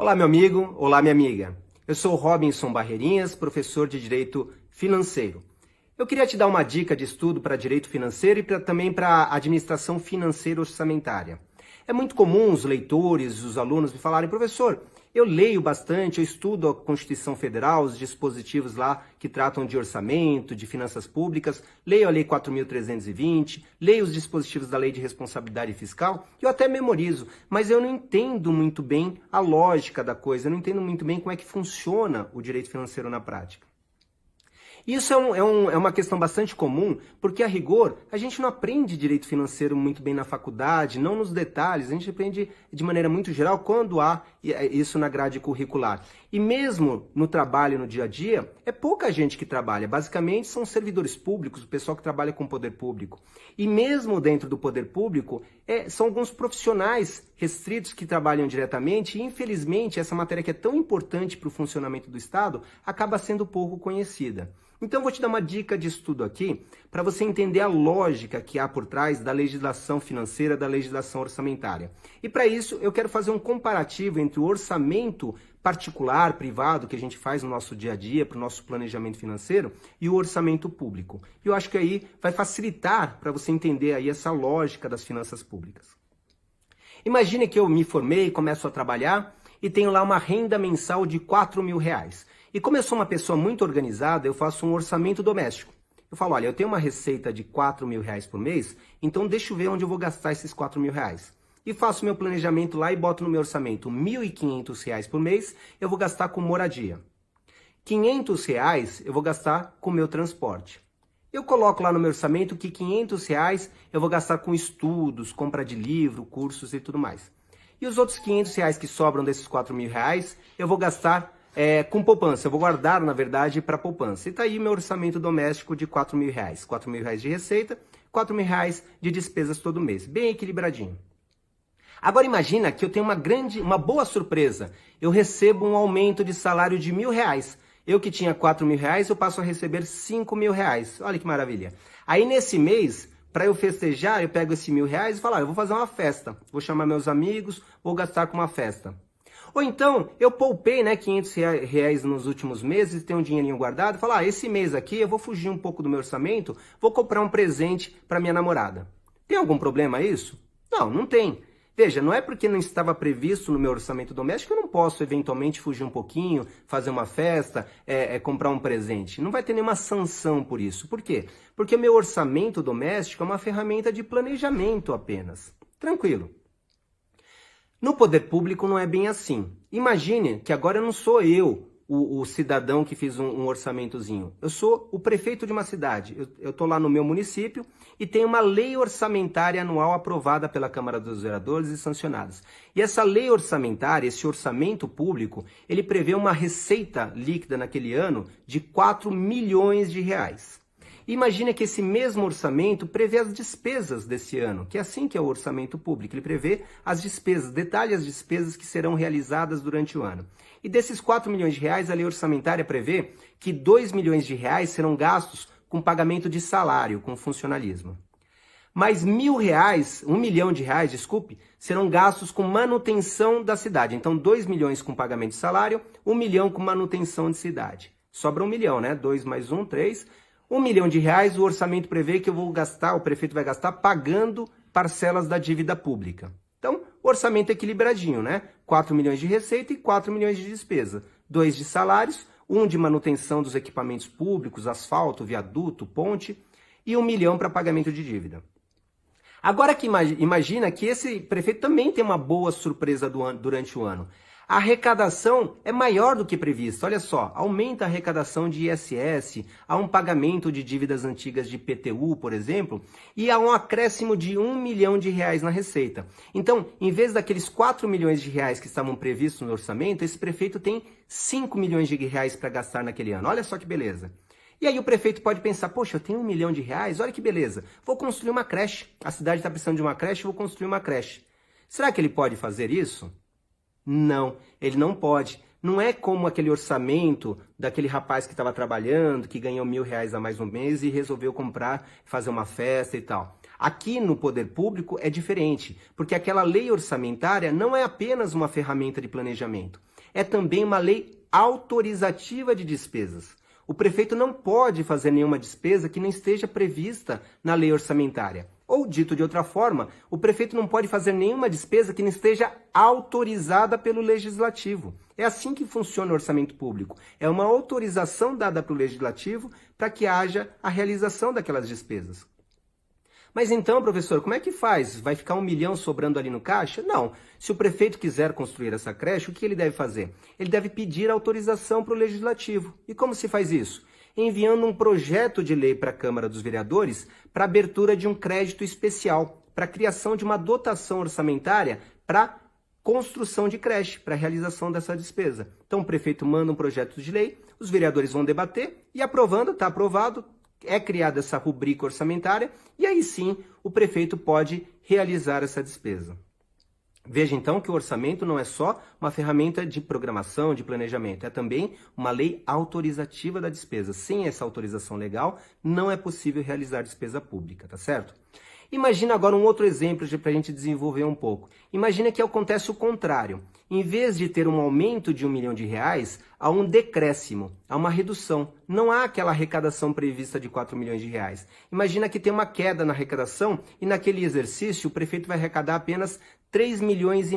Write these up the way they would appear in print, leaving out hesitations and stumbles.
Olá, meu amigo. Olá, minha amiga. Eu sou Robinson Barreirinhas, professor de Direito Financeiro. Eu queria te dar uma dica de estudo para Direito Financeiro e também para Administração Financeira Orçamentária. É muito comum os leitores, os alunos me falarem, professor, eu leio bastante, eu estudo a Constituição Federal, os dispositivos lá que tratam de orçamento, de finanças públicas, leio a Lei 4.320, leio os dispositivos da Lei de Responsabilidade Fiscal, eu até memorizo, mas eu não entendo muito bem a lógica da coisa, eu não entendo muito bem como é que funciona o direito financeiro na prática. Isso é uma questão bastante comum, porque a rigor, a gente não aprende direito financeiro muito bem na faculdade, não nos detalhes, a gente aprende de maneira muito geral quando há isso na grade curricular. E mesmo no trabalho, no dia a dia, é pouca gente que trabalha, basicamente são servidores públicos, o pessoal que trabalha com o poder público. E mesmo dentro do poder público, são alguns profissionais restritos que trabalham diretamente e, infelizmente, essa matéria que é tão importante para o funcionamento do Estado acaba sendo pouco conhecida. Então, eu vou te dar uma dica de estudo aqui para você entender a lógica que há por trás da legislação financeira, da legislação orçamentária. E para isso, eu quero fazer um comparativo entre o orçamento particular, privado, que a gente faz no nosso dia a dia, para o nosso planejamento financeiro, e o orçamento público. E eu acho que aí vai facilitar para você entender aí essa lógica das finanças públicas. Imagine que eu me formei, começo a trabalhar e tenho lá uma renda mensal de R$4.000. E como eu sou uma pessoa muito organizada, eu faço um orçamento doméstico. Eu falo, olha, eu tenho uma receita de R$4.000 por mês, então deixa eu ver onde eu vou gastar esses R$4.000. E faço meu planejamento lá e boto no meu orçamento R$1.500 por mês, eu vou gastar com moradia. R$500 eu vou gastar com meu transporte. Eu coloco lá no meu orçamento que R$500 eu vou gastar com estudos, compra de livro, cursos e tudo mais. E os outros R$500 que sobram desses R$4.000 eu vou gastar com poupança. Eu vou guardar, na verdade, para poupança. E tá aí meu orçamento doméstico de R$4.000. R$4.000 de receita, R$4.000 de despesas todo mês. Bem equilibradinho. Agora imagina que eu tenho uma boa surpresa. Eu recebo um aumento de salário de R$1.000. Eu que tinha R$4.000, eu passo a receber R$5.000. Olha que maravilha. Aí nesse mês, para eu festejar, eu pego esse R$1.000 e falo, eu vou fazer uma festa. Vou chamar meus amigos, vou gastar com uma festa. Ou então, eu poupei R$500 nos últimos meses, tenho um dinheirinho guardado, e falo, esse mês aqui eu vou fugir um pouco do meu orçamento, vou comprar um presente para minha namorada. Tem algum problema isso? Não, não tem. Veja, não é porque não estava previsto no meu orçamento doméstico que eu não posso eventualmente fugir um pouquinho, fazer uma festa, comprar um presente. Não vai ter nenhuma sanção por isso. Por quê? Porque meu orçamento doméstico é uma ferramenta de planejamento apenas. Tranquilo. No poder público não é bem assim. Imagine que agora não sou eu o cidadão que fiz um orçamentozinho. Eu sou o prefeito de uma cidade. Eu estou lá no meu município e tem uma lei orçamentária anual aprovada pela Câmara dos Vereadores e sancionadas. E essa lei orçamentária, esse orçamento público, ele prevê uma receita líquida naquele ano de R$4.000.000. Imagina que esse mesmo orçamento prevê as despesas desse ano, que é assim que é o orçamento público. Ele prevê as despesas, detalha as despesas que serão realizadas durante o ano. E desses R$4.000.000, a lei orçamentária prevê que R$2.000.000 serão gastos com pagamento de salário, com funcionalismo. Mais R$1.000, R$1.000.000, desculpe, serão gastos com manutenção da cidade. Então, R$2.000.000 com pagamento de salário, R$1.000.000 com manutenção de cidade. Sobra R$1.000.000, né? 2 mais 1, 3. R$1.000.000 o orçamento prevê que eu vou gastar, o prefeito vai gastar pagando parcelas da dívida pública. Então, o orçamento é equilibradinho, né? R$4.000.000 de receita e R$4.000.000 de despesa. 2 de salários, 1 de manutenção dos equipamentos públicos, asfalto, viaduto, ponte e R$1.000.000 para pagamento de dívida. Agora que imagina que esse prefeito também tem uma boa surpresa durante o ano. A arrecadação é maior do que previsto. Olha só, aumenta a arrecadação de ISS, há um pagamento de dívidas antigas de IPTU, por exemplo, e há um acréscimo de R$1.000.000 na receita. Então, em vez daqueles R$4.000.000 que estavam previstos no orçamento, esse prefeito tem R$5.000.000 para gastar naquele ano. Olha só que beleza. E aí o prefeito pode pensar, poxa, eu tenho R$1.000.000, olha que beleza, vou construir uma creche. A cidade está precisando de uma creche, vou construir uma creche. Será que ele pode fazer isso? Não, ele não pode. Não é como aquele orçamento daquele rapaz que estava trabalhando, que ganhou R$1.000 a mais no mês e resolveu comprar, fazer uma festa e tal. Aqui no poder público é diferente, porque aquela lei orçamentária não é apenas uma ferramenta de planejamento, é também uma lei autorizativa de despesas. O prefeito não pode fazer nenhuma despesa que não esteja prevista na lei orçamentária. Ou, dito de outra forma, o prefeito não pode fazer nenhuma despesa que não esteja autorizada pelo legislativo. É assim que funciona o orçamento público. É uma autorização dada pelo legislativo para que haja a realização daquelas despesas. Mas então, professor, como é que faz? Vai ficar 1 milhão sobrando ali no caixa? Não. Se o prefeito quiser construir essa creche, o que ele deve fazer? Ele deve pedir autorização para o legislativo. E como se faz isso? Enviando um projeto de lei para a Câmara dos Vereadores para abertura de um crédito especial, para a criação de uma dotação orçamentária para construção de creche, para a realização dessa despesa. Então, o prefeito manda um projeto de lei, os vereadores vão debater e aprovando, está aprovado, é criada essa rubrica orçamentária e aí sim o prefeito pode realizar essa despesa. Veja então que o orçamento não é só uma ferramenta de programação, de planejamento, é também uma lei autorizativa da despesa. Sem essa autorização legal, não é possível realizar despesa pública, tá certo? Imagina agora um outro exemplo para a gente desenvolver um pouco. Imagina que acontece o contrário. Em vez de ter um aumento de R$1 milhão, há um decréscimo, há uma redução. Não há aquela arrecadação prevista de R$4 milhões. Imagina que tem uma queda na arrecadação e naquele exercício o prefeito vai arrecadar apenas R$3,5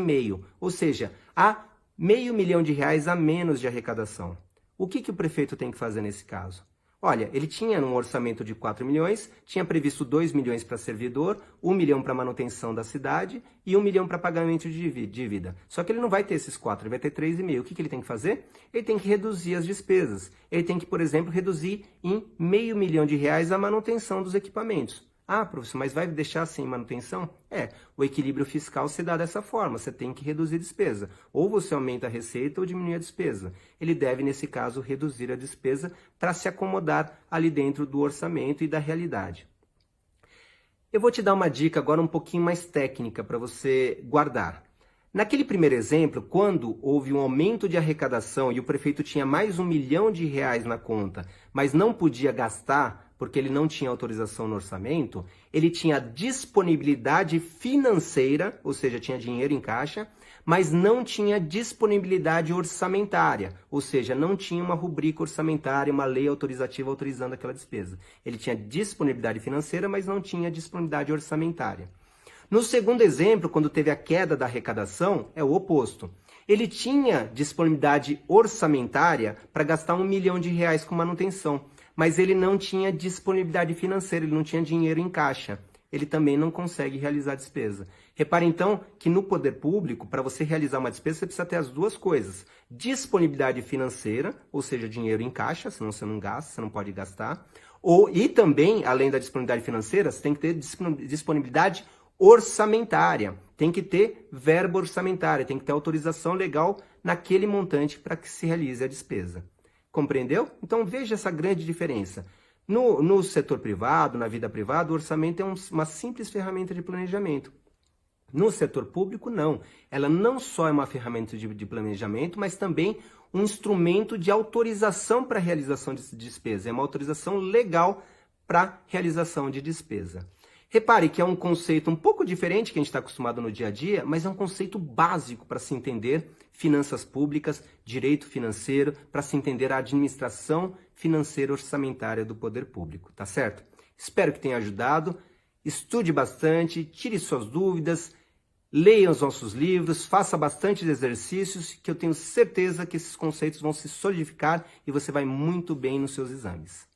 milhões, ou seja, há R$0,5 milhão a menos de arrecadação. O que o prefeito tem que fazer nesse caso? Olha, ele tinha um orçamento de 4 milhões, tinha previsto 2 milhões para servidor, 1 milhão para manutenção da cidade e 1 milhão para pagamento de dívida. Só que ele não vai ter esses 4, ele vai ter 3,5. O que ele tem que fazer? Ele tem que reduzir as despesas. Ele tem que, por exemplo, reduzir em R$0,5 milhão a manutenção dos equipamentos. Ah, professor, mas vai deixar sem manutenção? O equilíbrio fiscal se dá dessa forma, você tem que reduzir a despesa. Ou você aumenta a receita ou diminui a despesa. Ele deve, nesse caso, reduzir a despesa para se acomodar ali dentro do orçamento e da realidade. Eu vou te dar uma dica agora um pouquinho mais técnica para você guardar. Naquele primeiro exemplo, quando houve um aumento de arrecadação e o prefeito tinha mais R$1 milhão na conta, mas não podia gastar porque ele não tinha autorização no orçamento, ele tinha disponibilidade financeira, ou seja, tinha dinheiro em caixa, mas não tinha disponibilidade orçamentária, ou seja, não tinha uma rubrica orçamentária, uma lei autorizativa autorizando aquela despesa. Ele tinha disponibilidade financeira, mas não tinha disponibilidade orçamentária. No segundo exemplo, quando teve a queda da arrecadação, é o oposto. Ele tinha disponibilidade orçamentária para gastar R$1 milhão com manutenção, mas ele não tinha disponibilidade financeira, ele não tinha dinheiro em caixa. Ele também não consegue realizar a despesa. Repare então que no poder público, para você realizar uma despesa, você precisa ter as duas coisas. Disponibilidade financeira, ou seja, dinheiro em caixa, senão você não gasta, você não pode gastar. E também, além da disponibilidade financeira, você tem que ter disponibilidade orçamentária. Tem que ter verba orçamentária, tem que ter autorização legal naquele montante para que se realize a despesa. Compreendeu? Então veja essa grande diferença. No setor privado, na vida privada, o orçamento é uma simples ferramenta de planejamento. No setor público, não. Ela não só é uma ferramenta de planejamento, mas também um instrumento de autorização para a realização de despesa. É uma autorização legal para realização de despesa. Repare que é um conceito um pouco diferente que a gente está acostumado no dia a dia, mas é um conceito básico para se entender finanças públicas, direito financeiro, para se entender a administração financeira orçamentária do poder público, tá certo? Espero que tenha ajudado. Estude bastante, tire suas dúvidas, leia os nossos livros, faça bastante exercícios, que eu tenho certeza que esses conceitos vão se solidificar e você vai muito bem nos seus exames.